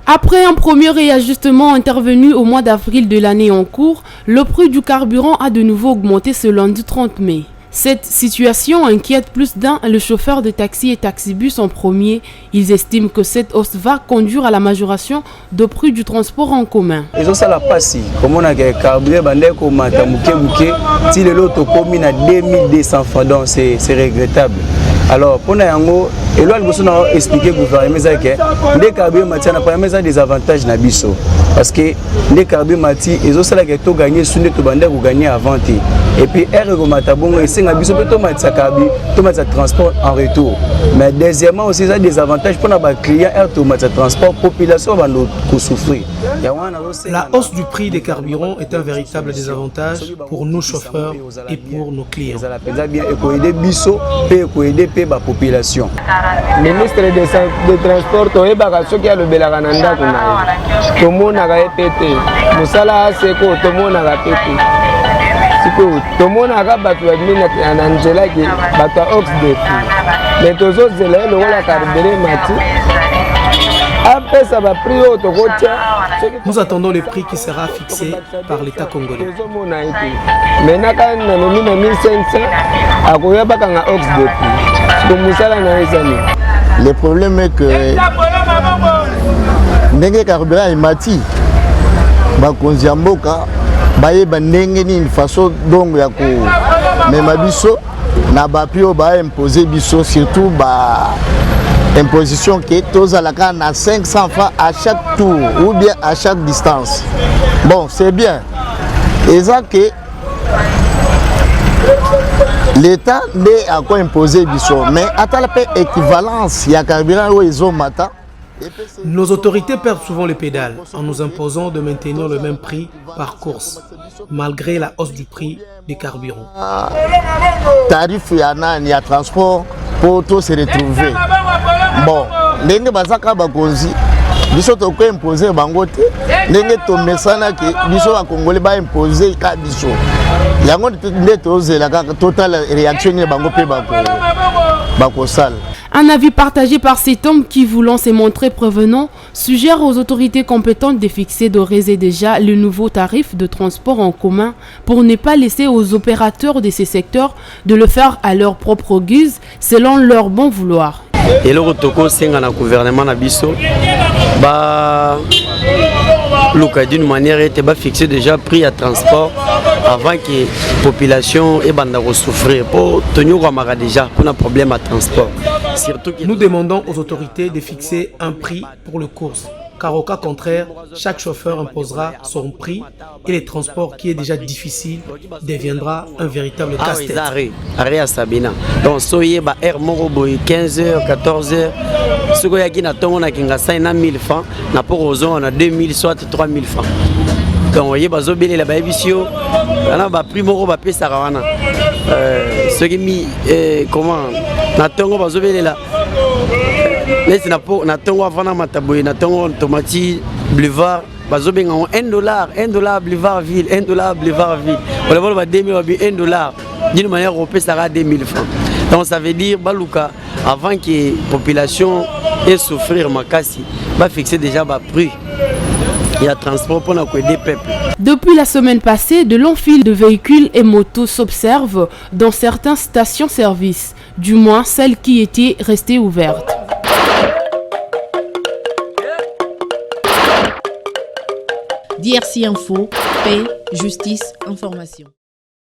Après un premier réajustement intervenu au mois d'avril de l'année en cours, le prix du carburant a de nouveau augmenté ce lundi 30 mai. Cette situation inquiète plus d'un, le chauffeur de taxi et taxibus en premier. Ils estiment que cette hausse va conduire à la majoration de prix du transport en commun. Ils ont ça la passe. Comme on a carburé, si le lot commune à 2200 francs, donc c'est regrettable. Alors, pour nous, et là, nous avons expliqué au gouvernement que les carburants ont des avantages. Parce que les carburants, ils ont ça qui gagné, ils gagné avant. Et puis, ils transport en retour. Mais deuxièmement, aussi, ça a des avantages pour les clients, ils transport, population va souffrir. La hausse du prix des carburants est un véritable désavantage pour nos chauffeurs et pour nos clients. La population. Le ministre des Transports, tout le monde a répété. Moussala Seko, tout le monde a répété. Tout le monde a battu en Angela qui battu Ox de prix. Mais tous les autres élèves, le rôle a carburé Mati. Après ça va prier au Togotia. Nous attendons le prix qui sera fixé par l'État congolais. Maintenant, quand on a 1500, à quoi il y a Ox de prix. Le problème est que les carburants sont mati. Bakonziamboka, baye bandenge ni façon donc ya ko mema biso na bapio ba imposer biso surtout ba imposition qui est aux alaka na 500 francs à chaque tour ou bien à chaque distance. Bon, c'est bien. Et ça que l'État n'est à quoi imposer biso, mais à la équivalence, il y a carburant où ils ont matin. Nos autorités perdent souvent les pédales en nous imposant de maintenir le même prix par course, malgré la hausse du prix des carburants. Tarif, il y a transport pour tous se retrouver. Bon, les bazaka bakonzi, biso to ko imposer bangote, ndenge to mesana ke biso ba congolais ba imposer ka biso. Yango ndeto zela ka total réaction ni bango pe bako sal. Un avis partagé par cet homme qui, voulant se montrer prévenant, suggère aux autorités compétentes de fixer d'ores et déjà le nouveau tarif de transport en commun pour ne pas laisser aux opérateurs de ces secteurs de le faire à leur propre guise selon leur bon vouloir. Et le retour c'est dans le gouvernement nabiso d'une manière était fixé déjà prix à transport avant que la population ait souffrir pour tenir déjà pour un problème à transport. Nous demandons aux autorités de fixer un prix pour le course, car au cas contraire, chaque chauffeur imposera son prix et le transport qui est déjà difficile deviendra un véritable casse-tête. Arrêt à Sabina. Donc, soyez 15h, 14h. Ce que y a na 5000 francs, na pour on a 2000 soit 3000 francs. Donc, vous voyez, la babisio, on a pris mon papier Sarawana. Ce qui mis comment na tongo bazobele la laisse na po na tongo avana mataboy na tongo tomati boulevard bazobenga $1 boulevard ville $1 boulevard ville on va le 2000 $1 d'une manière européenne ça sera 2000 francs. Donc ça veut dire baluka avant que la population ait souffrir makasi va fixer déjà ba prix. Il y a transport pour des peuples. Depuis la semaine passée, de longs files de véhicules et motos s'observent dans certaines stations-service, du moins celles qui étaient restées ouvertes. DRC Info, paix, justice, information.